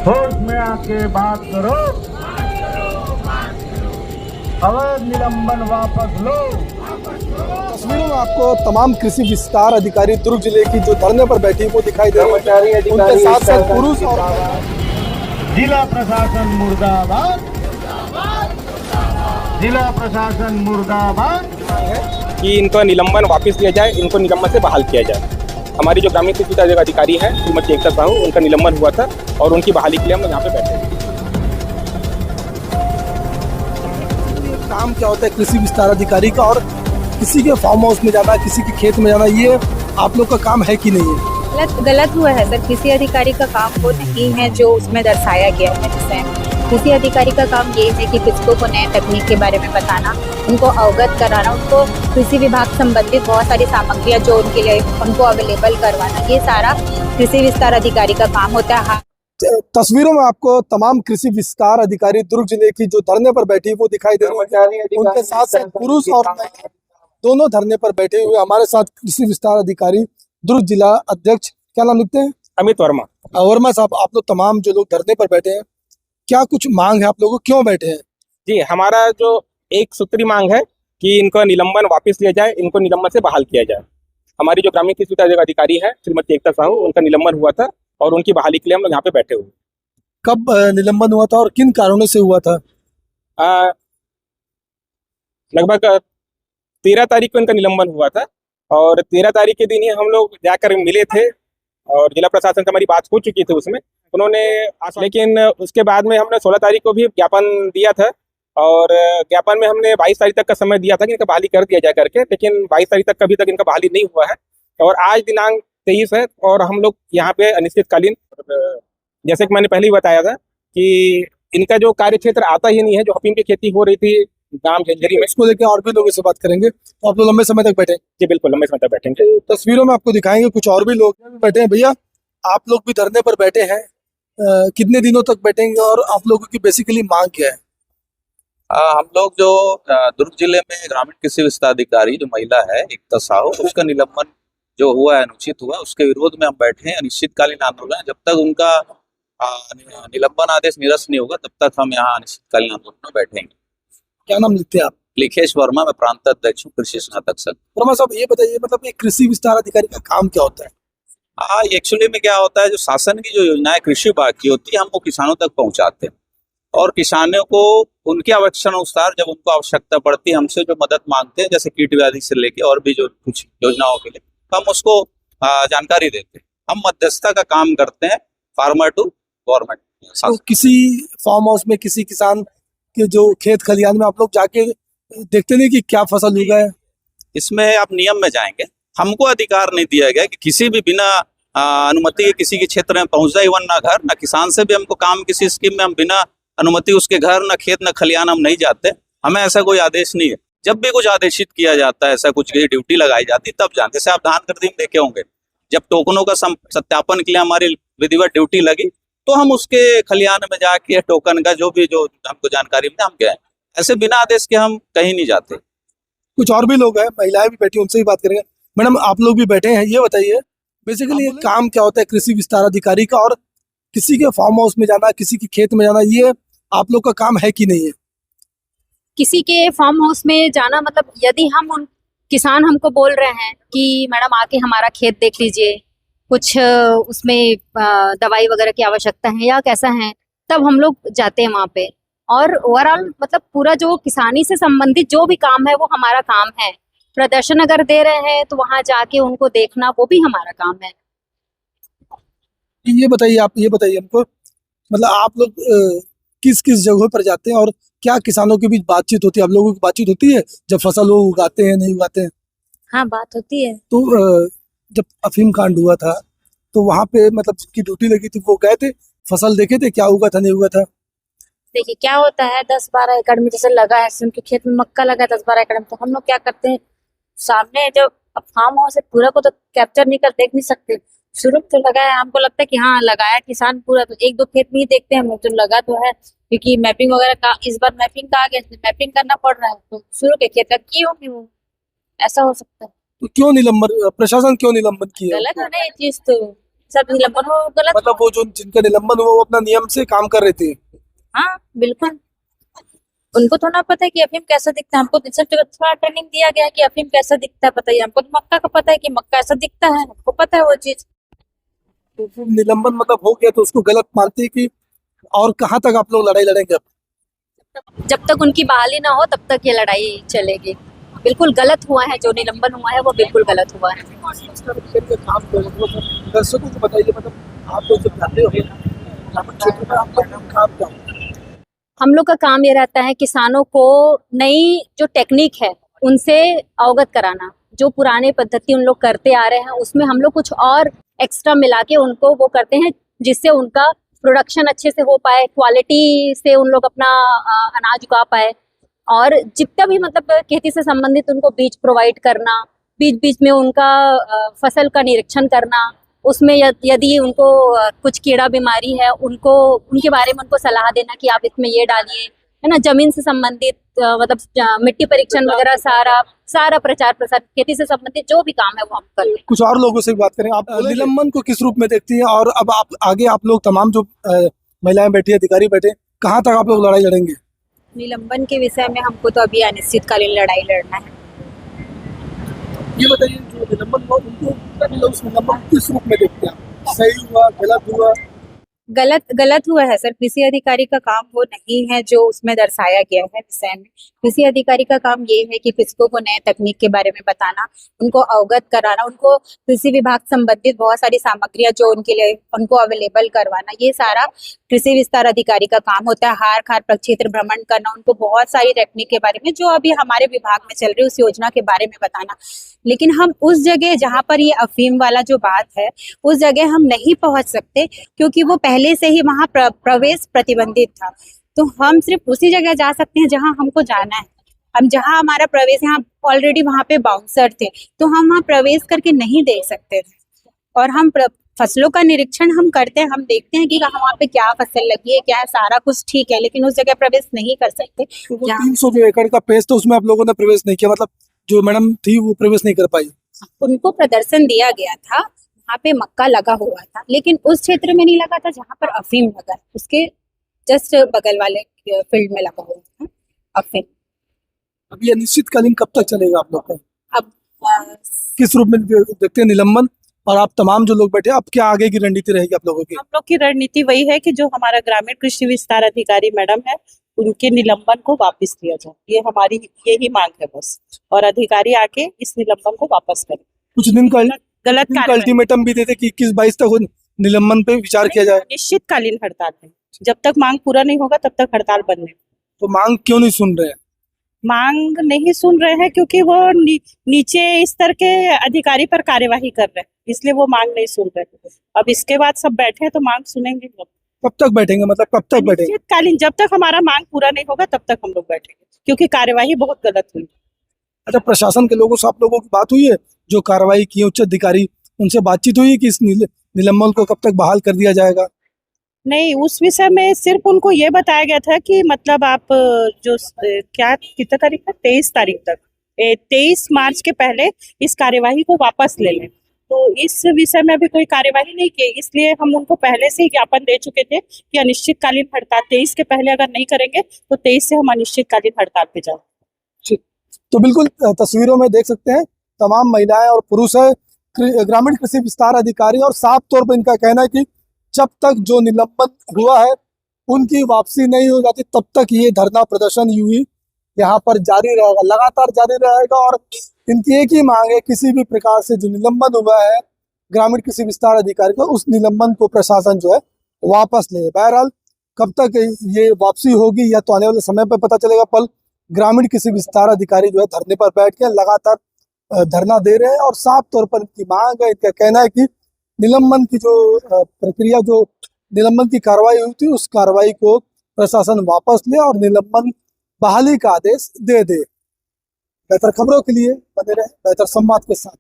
होश में आके बात करो, अवैध निलंबन वापस लो। तस्वीरों में आपको तमाम कृषि विस्तार अधिकारी दुर्ग जिले की जो धरने पर बैठी वो दिखाई दे रहे हैं। उनके साथ साथ पुरुष और जिला प्रशासन मुर्दाबाद, जिला प्रशासन मुर्दाबाद। कि इनका निलंबन वापस लिया जाए, इनको निलंबन से बहाल किया जाए। हमारी जो ग्रामीण कृषि विकास अधिकारी हैं श्रीमती एकता साहू, उनका निलंबन हुआ था और उनकी बहाली के लिए हम यहाँ पे बैठे हैं। काम क्या होता है कृषि विस्तार अधिकारी का, और किसी के फार्म हाउस में जाना, किसी के खेत में जाना, ये आप लोग का काम है कि नहीं है? गलत हुआ है सर। किसी अधिकारी का काम वो नहीं है जो उसमें दर्शाया गया है। जैसे किसी अधिकारी का काम ये है कि किसको को नए तकनीक के बारे में बताना, उनको अवगत कराना, उनको कृषि विभाग संबंधित बहुत सारी सामग्रियां जो उनके लिए उनको अवेलेबल करवाना, ये सारा कृषि विस्तार अधिकारी का काम होता है। तस्वीरों में आपको तमाम कृषि विस्तार अधिकारी दुर्ग जिले की जो धरने पर बैठी वो दिखाई दे रहे हैं। उनके साथ साथ पुरुष और महिला दोनों धरने पर बैठे हुए। हमारे साथ कृषि विस्तार अधिकारी दुर्ग जिला अध्यक्ष, क्या नाम लिखते हैं? अमित वर्मा। वर्मा साहब, आप लोग तमाम जो लोग धरने पर बैठे हैं, क्या कुछ मांग है आप लोगों को, क्यों बैठे हैं? जी, हमारा जो एक सूत्री मांग है कि इनका निलंबन वापस लिया जाए, इनको निलंबन से बहाल किया जाए। हमारी जो ग्रामीण कृषि विकास अधिकारी है श्रीमती एकता साहू, उनका निलंबन हुआ था और उनकी बहाली के लिए हम लोग यहाँ पे बैठे हुए। कब निलंबन हुआ था और किन कारणों से हुआ था? लगभग 13 तारीख को इनका निलंबन हुआ था और 13 तारीख के दिन ही हम लोग जाकर मिले थे और जिला प्रशासन से हमारी बात हो चुकी थी उसमें। उन्होंने लेकिन उसके बाद में हमने 16 तारीख को भी ज्ञापन दिया था और ज्ञापन में हमने 22 तारीख तक का समय दिया था कि इनका बहाली कर दिया जाए करके, लेकिन 22 तारीख तक कभी तक इनका बहाली नहीं हुआ है और आज दिनांक 23 है और हम लोग यहाँ पे अनिश्चितकालीन, जैसे कि मैंने पहले ही बताया था कि इनका जो कार्य क्षेत्र आता ही नहीं है। जो अफीम की खेती हो रही थी गांव झंझरी में, इसको लेकर और भी लोगों से बात करेंगे। तो आप लोग लंबे समय तक बैठे? जी बिल्कुल, लंबे समय तक बैठेंगे। तस्वीरों में आपको दिखाएंगे कुछ और भी लोग बैठे हैं। भैया, आप लोग भी धरने पर बैठे हैं, कितने दिनों तक बैठेंगे और आप लोगों की बेसिकली मांग क्या है? हम लोग जो दुर्ग जिले में ग्रामीण कृषि विस्तार अधिकारी जो महिला है एकता साहू, उसका निलंबन जो हुआ है, अनुचित हुआ, उसके विरोध में हम बैठे हैं। अनिश्चितकालीन आंदोलन, जब तक उनका निलंबन आदेश निरस्त नहीं होगा तब तक हम यहाँ अनिश्चितकालीन आंदोलन में बैठेंगे। क्या नाम लिखते हैं आप? लिखेश वर्मा, मैं प्रांत अध्यक्ष हूँ कृषि स्नातक संघ। वर्मा साहब, ये बताइए, मतलब ये कृषि विस्तार अधिकारी का काम क्या होता है? एक्चुअली में क्या होता है, जो शासन की जो योजनाएं कृषि विभाग की होती है, हम वो किसानों तक पहुंचाते हैं और किसानों को उनके आवश्यकता अनुसार जब उनको आवश्यकता पड़ती है हमसे जो मदद मांगते हैं, जैसे कीट व्याधि से लेके और भी जो कुछ योजनाओं के लिए, हम उसको जानकारी देते हैं। हम मध्यस्थता का काम करते हैं फार्मर टू गवर्नमेंट। तो किसी फार्म हाउस में किसी किसान के जो खेत खलिहान में आप लोग जाके देखते नहीं कि क्या फसल उगा है? इसमें आप नियम में जाएंगे, हमको अधिकार नहीं दिया गया कि किसी भी बिना अनुमति के किसी के क्षेत्र में पहुंच जाए। इवन ना घर ना किसान से भी हमको काम, किसी स्कीम में हम बिना अनुमति उसके घर ना खेत ना खलिहान हम नहीं जाते। हमें ऐसा कोई आदेश नहीं है। जब भी कुछ आदेशित किया जाता है, ऐसा कुछ ड्यूटी लगाई जाती तब जानते। जैसे आप धान खरीदी में देखे होंगे, जब टोकनों का सत्यापन के लिए हमारी विधिवत ड्यूटी लगी तो हम उसके खलिहान में जाके टोकन का जो हमको जानकारी मिली हम गए। ऐसे बिना आदेश के हम कहीं नहीं जाते। कुछ और भी लोग हैं, महिलाएं भी बैठी, उनसे भी बात करेंगे। मैडम, आप लोग भी बैठे हैं, ये बताइए बेसिकली ये काम क्या होता है कृषि विस्तार अधिकारी का, और किसी के फार्म हाउस में जाना, किसी के खेत में जाना, ये आप लोग का काम है कि नहीं है? किसी के फार्म हाउस में जाना मतलब यदि हम उन किसान हमको बोल रहे हैं कि मैडम आके हमारा खेत देख लीजिए, कुछ उसमें दवाई वगैरह की आवश्यकता है या कैसा है, तब हम लोग जाते हैं वहाँ पे। और ओवरऑल मतलब पूरा जो किसानी से संबंधित जो भी काम है वो हमारा काम है। प्रदर्शन अगर दे रहे हैं तो वहां जाके उनको देखना वो भी हमारा काम है। ये बताइए, आप ये बताइए हमको, मतलब आप लोग किस किस जगहों पर जाते हैं और क्या किसानों के बीच बातचीत होती है? आप लोगों की बातचीत होती है जब फसल वो उगाते हैं, नहीं उगाते हैं? हाँ, बात होती है। तो जब अफीम कांड हुआ था तो वहाँ पे मतलब की ड्यूटी लगी थी, वो गए थे, फसल देखे थे, क्या उगा था नहीं उगा था? देखिए क्या होता है, 10-12 एकड़ में जैसे लगा है, उनके खेत में मक्का लगा है 10-12 एकड़ में, तो हम लोग क्या करते हैं, सामने जब फार्म हाउस है पूरा को तो कैप्चर नहीं कर देख नहीं सकते, शुरू में तो लगा है, हमको लगता है कि हाँ लगाया किसान पूरा, तो एक दो खेत में ही देखते हैं हम लोग, तो लगा तो है, क्योंकि मैपिंग वगैरह का इस बार मैपिंग का आ गया, मैपिंग करना पड़ रहा है, तो शुरू के खेत का क्यों क्यों ऐसा हो सकता है? तो क्यों निलंबन, प्रशासन क्यों निलंबन किया? गलत है ना ये चीज, तो सब निलंबन हो गलत। मतलब वो जो जिनका निलंबन हुआ वो अपना नियम से काम कर रहे थे। हाँ बिल्कुल, उनको थोड़ा पता है कि अफीम कैसा दिखता है। हमको थोड़ा ट्रेनिंग दिया गया है कि अफीम कैसा दिखता है, पता है हमको। तो मक्का का पता है कि मक्का ऐसा दिखता है, हमको पता है वो चीज। तो फिर निलंबन मतलब हो गया तो उसको गलत मानते हैं कि, और कहाँ तक आप लोग लड़ाई लड़ेंगे अब? जब तक उनकी बहाली ना हो तब तक ये लड़ाई चलेगी। बिल्कुल गलत हुआ है, जो निलंबन हुआ है वो बिल्कुल गलत हुआ है। दर्शकों को बताइए, मतलब आप लोग जब जाते हो ग्रामीण क्षेत्र में, आप लोग का काम क्या होता है? हम लोग का काम ये रहता है किसानों को नई जो टेक्निक है उनसे अवगत कराना। जो पुराने पद्धति उन लोग करते आ रहे हैं उसमें हम लोग कुछ और एक्स्ट्रा मिला के उनको वो करते हैं, जिससे उनका प्रोडक्शन अच्छे से हो पाए, क्वालिटी से उन लोग अपना अनाज उगा पाए। और जितना भी मतलब खेती से संबंधित उनको बीज प्रोवाइड करना, बीच बीच में उनका फसल का निरीक्षण करना, उसमें यदि उनको कुछ कीड़ा बीमारी है उनको उनके बारे में उनको सलाह देना कि आप इसमें ये डालिए, है ना। जमीन से संबंधित मतलब मिट्टी परीक्षण वगैरह सारा प्रचार प्रसार खेती से संबंधित जो भी काम है वो हम करते हैं। कुछ और लोगों से भी बात करें। आप निलंबन को किस रूप में देखती हैं, और अब आप आगे आप लोग तमाम जो महिलाएं बैठी, अधिकारी बैठे, कहाँ तक आप लोग लड़ाई लड़ेंगे? निलंबन के विषय में हमको तो अभी अनिश्चितकालीन लड़ाई लड़ना है। ये बताइए, जो निलंबन हुआ उनको उस निलंबन को किस रूप में देखते हैं? सही हुआ, गलत हुआ? गलत हुआ है सर। कृषि अधिकारी का काम वो नहीं है जो उसमें दर्शाया गया है विषय में। कृषि अधिकारी का काम ये है कि कृषकों को नए तकनीक के बारे में बताना, उनको अवगत कराना, उनको कृषि विभाग संबंधित बहुत सारी सामग्रियां जो उनके लिए उनको अवेलेबल करवाना, ये सारा कृषि विस्तार अधिकारी का काम होता है। हार खार प्रक्षेत्र भ्रमण करना, उनको बहुत सारी टेक्निक के बारे में जो अभी हमारे विभाग में चल रही है उस योजना के बारे में बताना। लेकिन हम उस जगह जहाँ पर ये अफीम वाला जो बात है उस जगह हम नहीं पहुंच सकते, क्योंकि वो पहले से ही वहां प्रवेश प्रतिबंधित था। तो हम सिर्फ उसी जगह जा सकते हैं जहां हमको जाना है। हम जहां हमारा प्रवेश, यहाँ ऑलरेडी वहां पे बाउंसर थे तो हम वहां प्रवेश करके नहीं देख सकते थे। और हम फसलों का निरीक्षण हम करते हैं, हम देखते हैं कि वहाँ पे क्या फसल लगी है, क्या है, सारा कुछ ठीक है, लेकिन उस जगह प्रवेश नहीं कर सकते। 300 जो एकड़ का पेज, तो उसमें आप लोगों ने प्रवेश नहीं किया, मतलब जो मैडम थी वो प्रवेश नहीं कर पाई? उनको प्रदर्शन दिया गया था, वहाँ पे मक्का लगा हुआ था, लेकिन उस क्षेत्र में नहीं लगा था जहाँ पर अफीम लगा। उसके जस्ट बगल वाले फील्ड में लगा हुआ था अफीम। अब ये अनिश्चितकालीन कब तक चलेगा आप लोग का? अब किस रूप में देखते हैं निलंबन, और आप तमाम जो लोग बैठे, अब क्या आगे की रणनीति रहेगी आप लोगों की? हम लोग की रणनीति वही है कि जो हमारा ग्रामीण कृषि विस्तार अधिकारी मैडम है उनके निलंबन को वापस लिया जाए। ये हमारी यही मांग है बस, और अधिकारी आके इस निलंबन को वापस करें। कुछ दिन का गलत अल्टीमेटम भी देते कि 21-22 तक निलंबन पे विचार किया जाए। निश्चितकालीन हड़ताल है, जब तक मांग पूरा नहीं होगा तब तक हड़ताल बंद नहीं। तो मांग क्यों नहीं सुन रहे हैं? मांग नहीं सुन रहे हैं क्योंकि वो नीचे स्तर के अधिकारी पर कार्यवाही कर रहे हैं, इसलिए वो मांग नहीं सुन रहे। अब इसके बाद सब बैठे हैं तो मांग सुनेंगे। कब तक बैठेंगे, मतलब कब तक बैठेंगे? निश्चितकालीन, जब तक हमारा मांग पूरा नहीं होगा तब तक हम लोग बैठेंगे, क्योंकि कार्यवाही बहुत गलत हुई। अच्छा, प्रशासन के लोगों से आप लोगों की बात हुई है, जो कार्रवाई की उच्च अधिकारी, उनसे बातचीत हुई कि इस निलंबन को कब तक बहाल कर दिया जाएगा? नहीं, उस विषय में सिर्फ उनको ये बताया गया था कि मतलब आप जो क्या कितने तारीख तक, 23 तारीख तक, 23 मार्च के पहले इस कार्यवाही को वापस ले लें। तो इस विषय में अभी कोई कार्यवाही नहीं की, इसलिए हम उनको पहले से ही ज्ञापन दे चुके थे कि अनिश्चितकालीन हड़ताल 23 के पहले अगर नहीं करेंगे तो 23 से हम अनिश्चितकालीन हड़ताल पे जाएंगे। तो बिल्कुल तस्वीरों में देख सकते हैं तमाम महिलाएं और पुरुष है, ग्रामीण कृषि विस्तार अधिकारी, और साफ तौर पर इनका कहना है कि जब तक जो निलंबन हुआ है उनकी वापसी नहीं हो जाती तब तक ये धरना प्रदर्शन यूं ही यहाँ पर जारी रहेगा, लगातार जारी रहेगा। और इनकी एक ही मांग है, किसी भी प्रकार से जो निलंबन हुआ है ग्रामीण कृषि विस्तार अधिकारी का, उस निलंबन को प्रशासन जो है वापस ले। बहरहाल कब तक ये वापसी होगी या तो आने वाले समय पर पता चलेगा। पल ग्रामीण कृषि विस्तार अधिकारी जो है धरने पर बैठ के लगातार धरना दे रहे हैं, और साफ तौर पर इनकी मांग है, इनका कहना है कि निलंबन की जो प्रक्रिया, जो निलंबन की कार्रवाई हुई थी, उस कार्रवाई को प्रशासन वापस ले और निलंबन बहाली का आदेश दे दे। बेहतर खबरों के लिए बने रहे बेहतर संवाद के साथ।